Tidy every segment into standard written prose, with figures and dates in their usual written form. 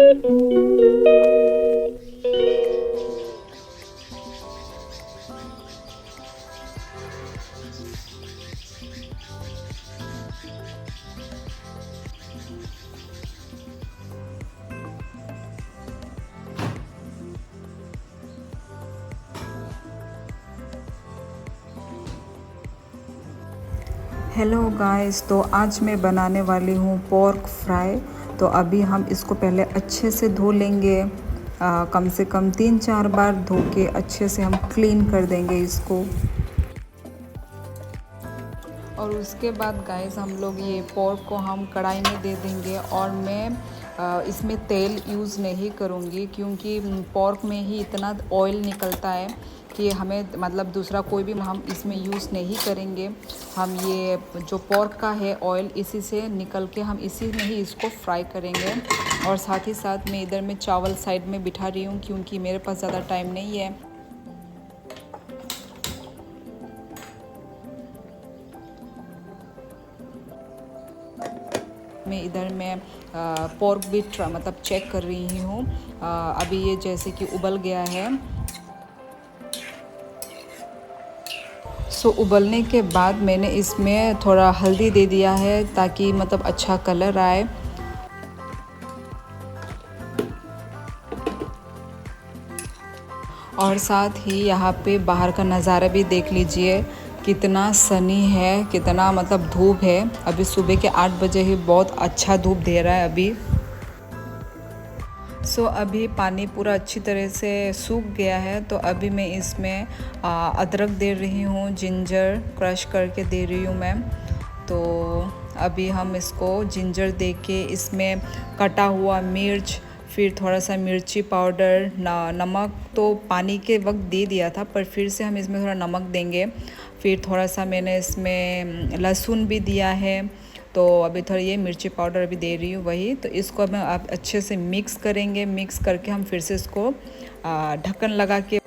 Hello guys, तो आज मैं बनाने वाली हूँ पोर्क फ्राई। तो अभी हम इसको पहले अच्छे से धो लेंगे, कम से कम 3-4 बार धो के अच्छे से हम क्लीन कर देंगे इसको। और उसके बाद गाइस हम लोग ये पोर्क को हम कढ़ाई में दे देंगे। और मैं इसमें तेल यूज़ नहीं करूँगी क्योंकि पोर्क में ही इतना ऑयल निकलता है कि हमें मतलब दूसरा कोई भी हम इसमें यूज़ नहीं करेंगे। हम ये जो पोर्क का है ऑयल इसी से निकल के हम इसी में ही इसको फ्राई करेंगे। और साथ ही साथ मैं इधर में चावल साइड में बिठा रही हूँ क्योंकि मेरे पास ज़्यादा टाइम नहीं है। मैं इधर में पोर्क भी मतलब चेक कर रही हूँ। अभी ये जैसे कि उबल गया है। उबलने के बाद मैंने इसमें थोड़ा हल्दी दे दिया है ताकि मतलब अच्छा कलर आए। और साथ ही यहाँ पे बाहर का नज़ारा भी देख लीजिए, कितना सनी है, कितना मतलब धूप है। अभी सुबह के 8 बजे ही बहुत अच्छा धूप दे रहा है अभी। अभी पानी पूरा अच्छी तरह से सूख गया है। तो अभी मैं इसमें अदरक दे रही हूँ, जिंजर क्रश करके दे रही हूँ मैं। तो अभी हम इसको जिंजर दे के इसमें कटा हुआ मिर्च, फिर थोड़ा सा मिर्ची पाउडर, नमक तो पानी के वक्त दे दिया था पर फिर से हम इसमें थोड़ा नमक देंगे। फिर थोड़ा सा मैंने इसमें लहसुन भी दिया है। तो अभी थोड़ा ये मिर्ची पाउडर अभी दे रही हूँ वही। तो इसको अब आप अच्छे से मिक्स करेंगे। मिक्स करके हम फिर से इसको ढक्कन लगा के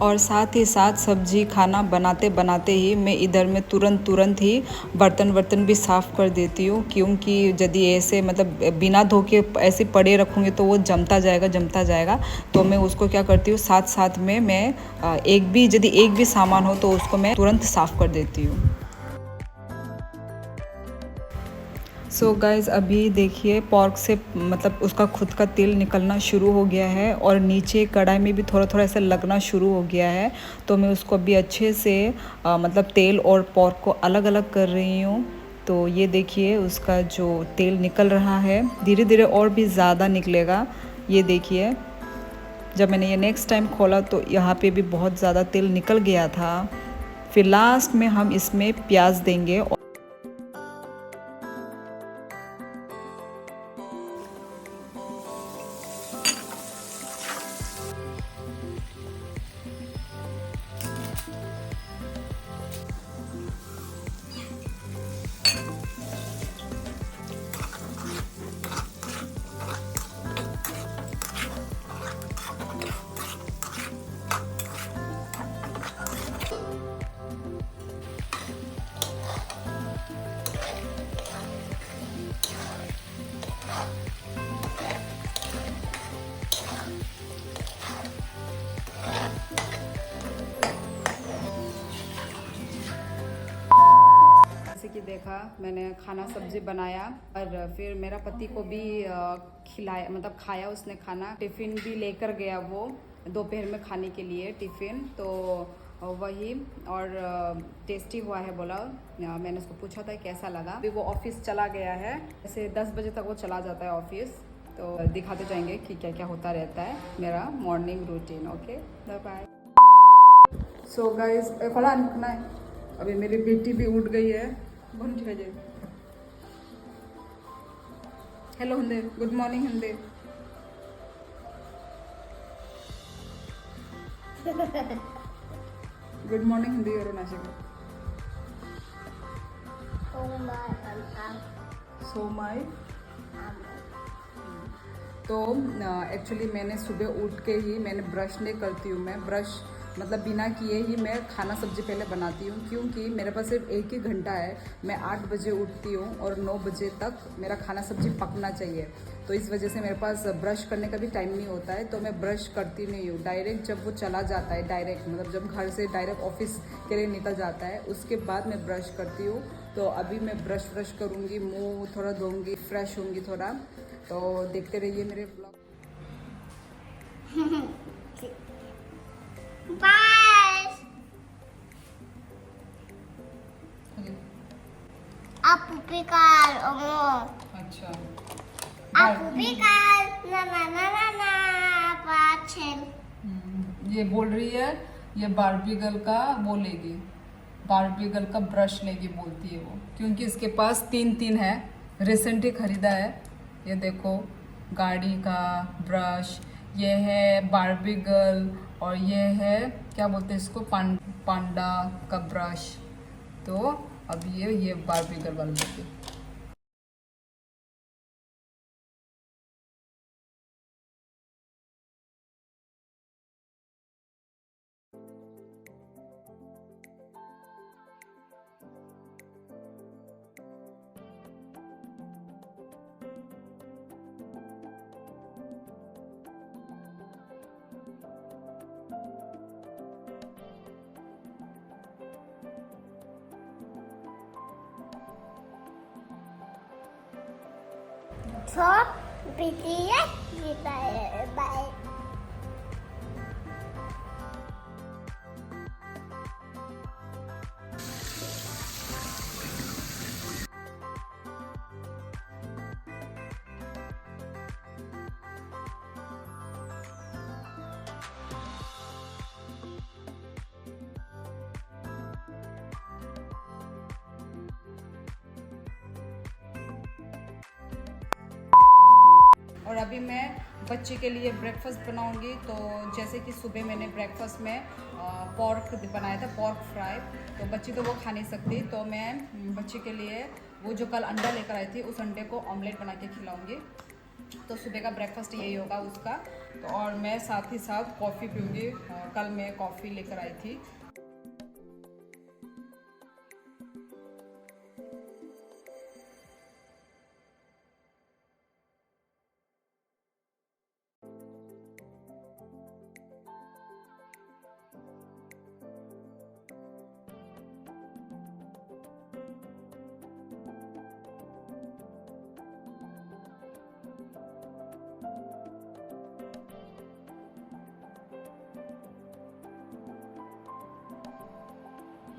और साथ ही साथ सब्जी खाना बनाते बनाते ही मैं इधर में तुरंत ही बर्तन भी साफ़ कर देती हूँ क्योंकि यदि ऐसे मतलब बिना धो के ऐसे पड़े रखूँगी तो वो जमता जाएगा। तो मैं उसको क्या करती हूँ, साथ साथ में मैं यदि एक भी सामान हो तो उसको मैं तुरंत साफ़ कर देती हूँ। गाइज़ अभी देखिए पोर्क से मतलब उसका खुद का तेल निकलना शुरू हो गया है और नीचे कढ़ाई में भी थोड़ा ऐसा लगना शुरू हो गया है। तो मैं उसको अभी अच्छे से मतलब तेल और पोर्क को अलग अलग कर रही हूँ। तो ये देखिए उसका जो तेल निकल रहा है, धीरे धीरे और भी ज़्यादा निकलेगा। ये देखिए जब मैंने ये नेक्स्ट टाइम खोला तो यहाँ पे भी बहुत ज़्यादा तेल निकल गया था। फिर लास्ट में हम इसमें प्याज देंगे। कि देखा मैंने खाना सब्जी बनाया और फिर मेरा पति को भी खिलाया, मतलब खाया उसने खाना। टिफ़िन भी लेकर गया वो दोपहर में खाने के लिए टिफ़िन। तो वही और टेस्टी हुआ है बोला। मैंने उसको पूछा था कैसा लगा। अभी वो ऑफिस चला गया है, ऐसे 10 बजे तक वो चला जाता है ऑफिस। तो दिखाते जाएंगे कि क्या क्या होता रहता है मेरा morning routine. Okay bye bye. So guys फला निकलना है। अभी मेरी बेटी भी उठ गई है। Hello हिंदे, good morning हिंदे। Good morning Hindi और नाशिक। सो माई तो एक्चुअली मैंने सुबह उठ के ही मैंने ब्रश नहीं करती हूँ। मैं ब्रश मतलब बिना किए ही मैं खाना सब्जी पहले बनाती हूँ, क्योंकि मेरे पास सिर्फ 1 ही घंटा है। मैं 8 बजे उठती हूँ और 9 बजे तक मेरा खाना सब्जी पकना चाहिए। तो इस वजह से मेरे पास ब्रश करने का भी टाइम नहीं होता है, तो मैं ब्रश करती नहीं हूँ। डायरेक्ट जब वो चला जाता है, डायरेक्ट मतलब जब घर से डायरेक्ट ऑफिस के लिए निकल जाता है, उसके बाद मैं ब्रश करती हूँ। तो अभी मैं ब्रश करूँगी, मुँह थोड़ा धोऊँगी, फ्रेश होंगी थोड़ा। तो देखते रहिए मेरे ब्लॉग। Aku pikir, अच्छा, aku pikir, na पाछल। ये बोल रही है ये बार्बी गर्ल का वो लेगी, बार्बी गर्ल का ब्रश लेगी बोलती है वो, क्योंकि इसके पास 3 है, रिसेंट ही खरीदा है। ये देखो, गाड़ी का ब्रश, ये है बार्बी गर्ल, और ये है क्या बोलते हैं इसको, पांडा का ब्रश। तो अब ये बार्बी गर्ल वाला लेगी। So, pikirnya kita baik. और अभी मैं बच्चे के लिए ब्रेकफास्ट बनाऊंगी। तो जैसे कि सुबह मैंने ब्रेकफास्ट में पॉर्क बनाया था, पॉर्क फ्राई। तो बच्ची तो वो खा नहीं सकती, तो मैं बच्चे के लिए वो जो कल अंडा लेकर आई थी, उस अंडे को ऑमलेट बना के खिलाऊंगी। तो सुबह का ब्रेकफास्ट यही होगा उसका। तो और मैं साथ ही साथ कॉफ़ी पीऊँगी। कल मैं कॉफ़ी लेकर आई थी।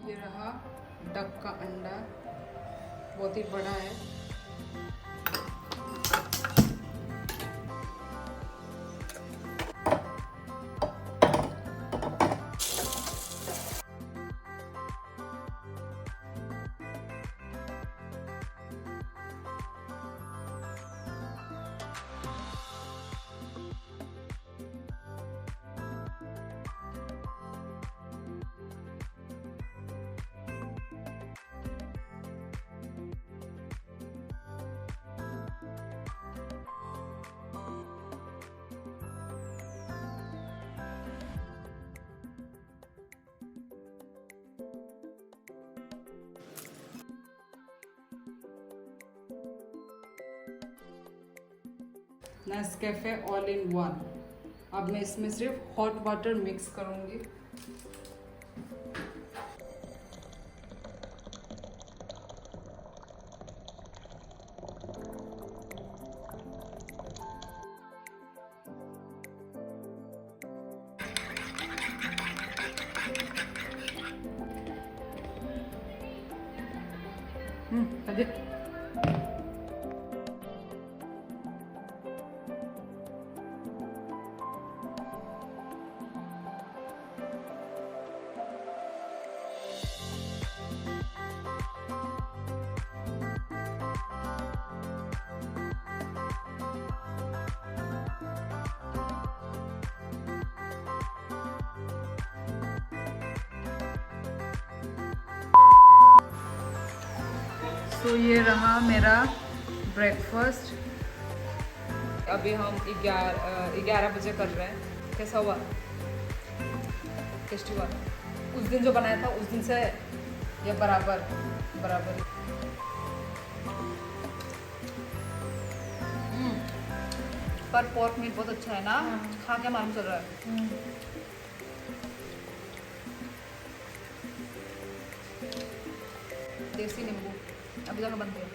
ये रहा डक का अंडा, बहुत ही बड़ा है। Nescafe all in one. अब मैं इसमें सिर्फ हॉट वाटर मिक्स करूँगी। अधिक तो ये रहा मेरा ब्रेकफास्ट। अभी हम 11 बजे कर रहे हैं। कैसा हुआ? टेस्टी हुआ। उस दिन जो बनाया था उस दिन से ये बराबर बराबर। पर पोर्क मीट बहुत अच्छा है ना। खा के मालूम चल रहा है। देसी नींबू अभी तक बनते हैं।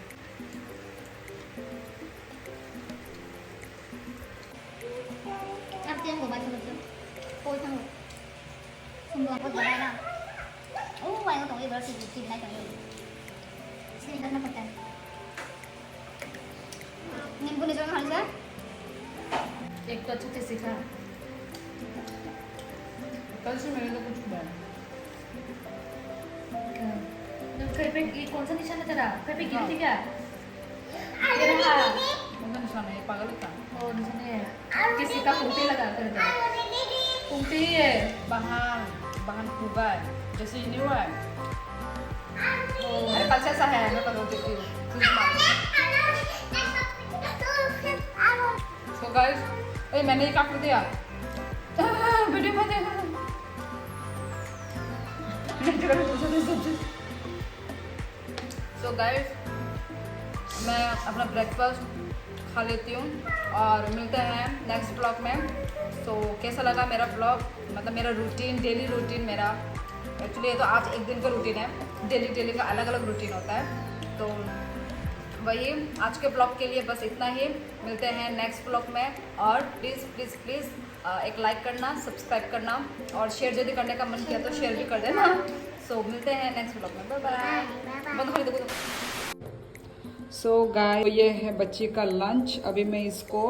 Ăn tiên của bà chồng được tôi xong rồi không được có gì đây nào quay con tổng yêu đó thì tìm lại tổng yêu xin rất là phần tay नींबू निचोड़ खाने से एक तो अच्छे से सीखा। कल से मैंने तो कुछ बनाया। घर पे ये कौन सा निशान है तेरा? घर पे गिरी थी क्या? तेरा कौन सा निशान है? ये पागल है क्या? ओ निशान है किसी का कुंते लगा कर दे। कुंती है बाहर बाहर हुआ है जैसे ये नहीं हुआ है। अरे कल से ऐसा है मैं कल देती हूँ। So guys, मैंने ये क्या कर दिया? वीडियो में देखा। So guys, मैं अपना ब्रेकफास्ट खा लेती हूँ और मिलते हैं नेक्स्ट ब्लॉग में। तो कैसा लगा मेरा ब्लॉग, मतलब मेरा रूटीन, डेली रूटीन मेरा। एक्चुअली ये तो आज एक दिन का रूटीन है, डेली का अलग अलग रूटीन होता है। तो वही आज के ब्लॉग के लिए बस इतना ही। मिलते हैं नेक्स्ट ब्लॉग में और प्लीज़ एक लाइक करना, सब्सक्राइब करना और शेयर यदि करने का मन किया तो शेयर भी कर देना। सो मिलते हैं नेक्स्ट ब्लॉग में। Bye bye. बंद कर दो। सो गाइस, ये है बच्ची का लंच। अभी मैं इसको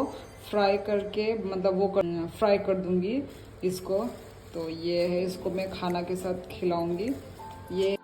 फ्राई करके मतलब वो फ्राई कर दूंगी इसको। तो ये है, इसको मैं खाना के साथ खिलाऊंगी। ये